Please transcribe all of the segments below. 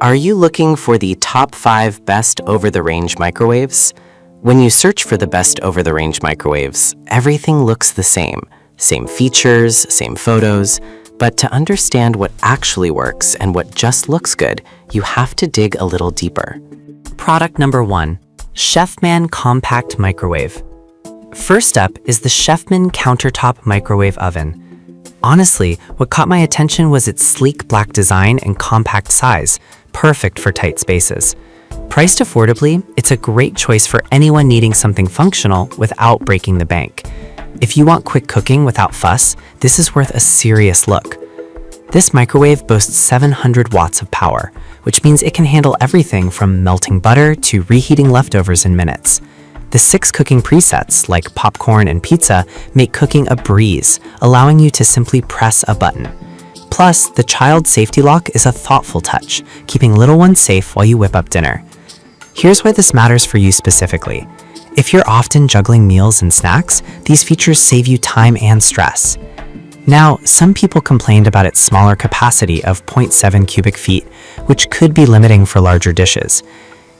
Are you looking for the top 5 best over-the-range microwaves? When you search for the best over-the-range microwaves, everything looks the same. Same features, same photos. But to understand what actually works and what just looks good, you have to dig a little deeper. Product number 1, Chefman Compact Microwave. First up is the Chefman Countertop Microwave Oven. Honestly, what caught my attention was its sleek black design and compact size, perfect for tight spaces. Priced affordably, it's a great choice for anyone needing something functional without breaking the bank. If you want quick cooking without fuss, this is worth a serious look. This microwave boasts 700 watts of power, which means it can handle everything from melting butter to reheating leftovers in minutes. The 6 cooking presets, like popcorn and pizza, make cooking a breeze, allowing you to simply press a button. Plus, the child safety lock is a thoughtful touch, keeping little ones safe while you whip up dinner. Here's why this matters for you specifically. If you're often juggling meals and snacks, these features save you time and stress. Now, some people complained about its smaller capacity of 0.7 cubic feet, which could be limiting for larger dishes.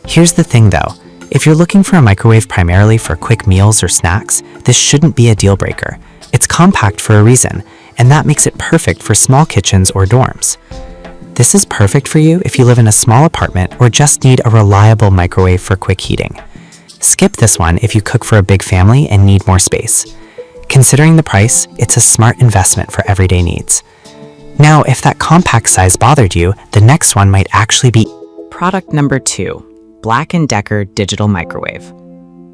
Here's the thing though, if you're looking for a microwave primarily for quick meals or snacks, this shouldn't be a deal breaker. It's compact for a reason, and that makes it perfect for small kitchens or dorms. This is perfect for you if you live in a small apartment or just need a reliable microwave for quick heating. Skip this one if you cook for a big family and need more space. Considering the price, it's a smart investment for everyday needs. Now, if that compact size bothered you, the next one might actually be Product number 2, Black & Decker Digital Microwave.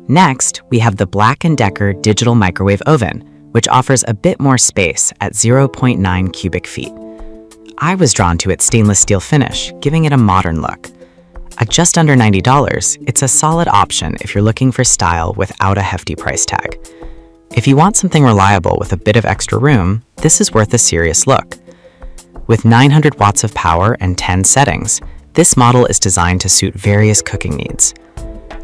Next, we have the Black & Decker Digital Microwave Oven, which offers a bit more space at 0.9 cubic feet. I was drawn to its stainless steel finish, giving it a modern look. At just under $90, it's a solid option if you're looking for style without a hefty price tag. If you want something reliable with a bit of extra room, this is worth a serious look. With 900 watts of power and 10 settings, this model is designed to suit various cooking needs.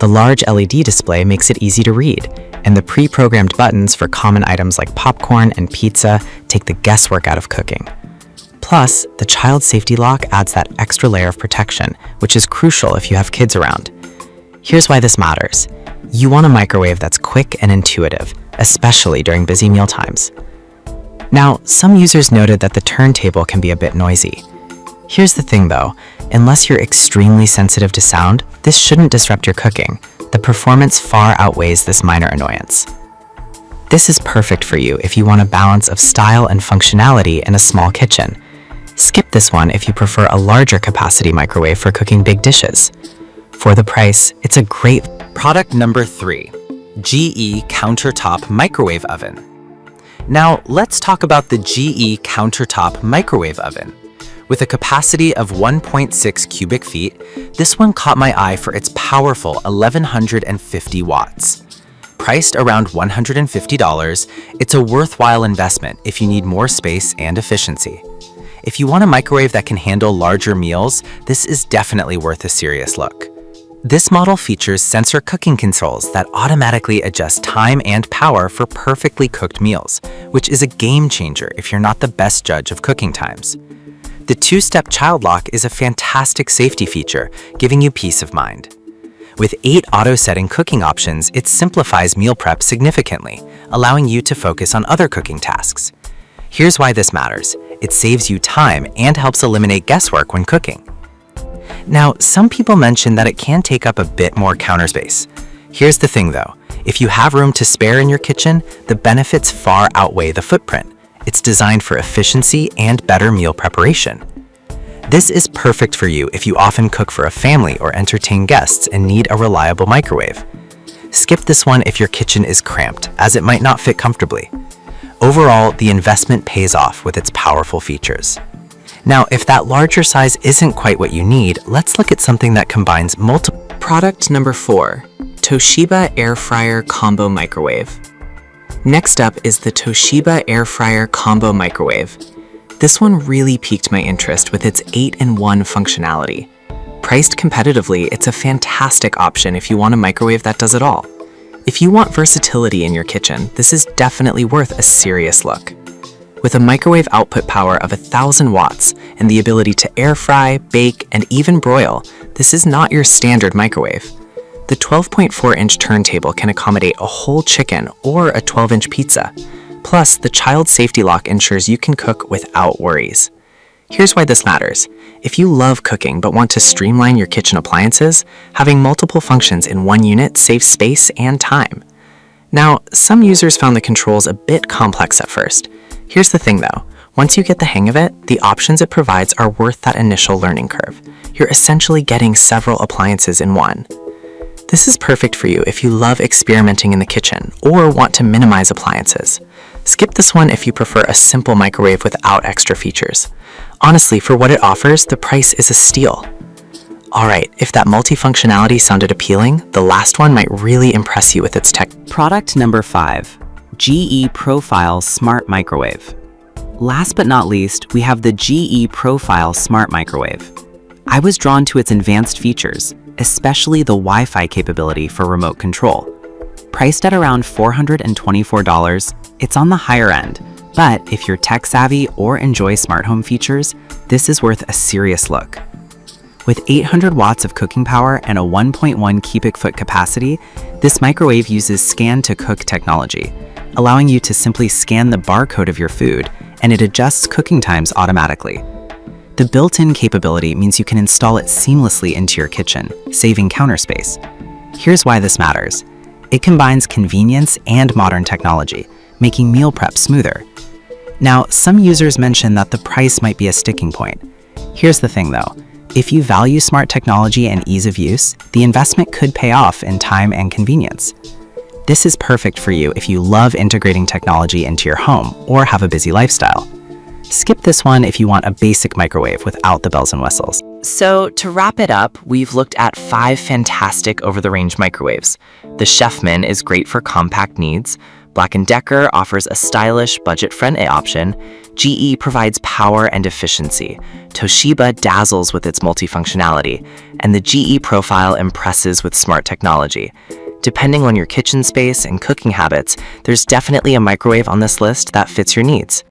The large LED display makes it easy to read, and the pre-programmed buttons for common items like popcorn and pizza take the guesswork out of cooking. Plus, the child safety lock adds that extra layer of protection, which is crucial if you have kids around. Here's why this matters. You want a microwave that's quick and intuitive, especially during busy meal times. Now, some users noted that the turntable can be a bit noisy. Here's the thing though, unless you're extremely sensitive to sound, this shouldn't disrupt your cooking. The performance far outweighs this minor annoyance. This is perfect for you if you want a balance of style and functionality in a small kitchen. Skip this one if you prefer a larger capacity microwave for cooking big dishes. For the price, it's a great Product number 3, GE Countertop Microwave Oven. Now, let's talk about the GE Countertop Microwave Oven. With a capacity of 1.6 cubic feet, this one caught my eye for its powerful 1150 watts. Priced around $150, it's a worthwhile investment if you need more space and efficiency. If you want a microwave that can handle larger meals, this is definitely worth a serious look. This model features sensor cooking controls that automatically adjust time and power for perfectly cooked meals, which is a game changer if you're not the best judge of cooking times. The 2-step child lock is a fantastic safety feature, giving you peace of mind. With 8 auto-setting cooking options, it simplifies meal prep significantly, allowing you to focus on other cooking tasks. Here's why this matters. It saves you time and helps eliminate guesswork when cooking. Now, some people mention that it can take up a bit more counter space. Here's the thing though, if you have room to spare in your kitchen, the benefits far outweigh the footprint. It's designed for efficiency and better meal preparation. This is perfect for you if you often cook for a family or entertain guests and need a reliable microwave. Skip this one if your kitchen is cramped, as it might not fit comfortably. Overall, the investment pays off with its powerful features. Now, if that larger size isn't quite what you need, let's look at something that combines multiple. Product number 4, Toshiba Air Fryer Combo Microwave. Next up is the Toshiba Air Fryer Combo Microwave. This one really piqued my interest with its 8-in-1 functionality. Priced competitively, it's a fantastic option if you want a microwave that does it all. If you want versatility in your kitchen, this is definitely worth a serious look. With a microwave output power of 1,000 watts and the ability to air fry, bake, and even broil, this is not your standard microwave. The 12.4-inch turntable can accommodate a whole chicken or a 12-inch pizza. Plus, the child safety lock ensures you can cook without worries. Here's why this matters. If you love cooking but want to streamline your kitchen appliances, having multiple functions in one unit saves space and time. Now, some users found the controls a bit complex at first. Here's the thing though, once you get the hang of it, the options it provides are worth that initial learning curve. You're essentially getting several appliances in one. This is perfect for you if you love experimenting in the kitchen or want to minimize appliances. Skip this one if you prefer a simple microwave without extra features. Honestly, for what it offers, the price is a steal. Alright, if that multifunctionality sounded appealing, the last one might really impress you with its tech. Product number 5, GE Profile Smart Microwave. Last but not least, we have the GE Profile Smart Microwave. I was drawn to its advanced features, especially the Wi-Fi capability for remote control. Priced at around $424, it's on the higher end, but if you're tech-savvy or enjoy smart home features, this is worth a serious look. With 800 watts of cooking power and a 1.1 cubic foot capacity, this microwave uses scan-to-cook technology, allowing you to simply scan the barcode of your food, and it adjusts cooking times automatically. The built-in capability means you can install it seamlessly into your kitchen, saving counter space. Here's why this matters. It combines convenience and modern technology, making meal prep smoother. Now, some users mention that the price might be a sticking point. Here's the thing though, if you value smart technology and ease of use, the investment could pay off in time and convenience. This is perfect for you if you love integrating technology into your home or have a busy lifestyle. Skip this one if you want a basic microwave without the bells and whistles. So to wrap it up, we've looked at 5 fantastic over-the-range microwaves. The Chefman is great for compact needs. Black & Decker offers a stylish, budget-friendly option. GE provides power and efficiency. Toshiba dazzles with its multifunctionality. And the GE Profile impresses with smart technology. Depending on your kitchen space and cooking habits, there's definitely a microwave on this list that fits your needs.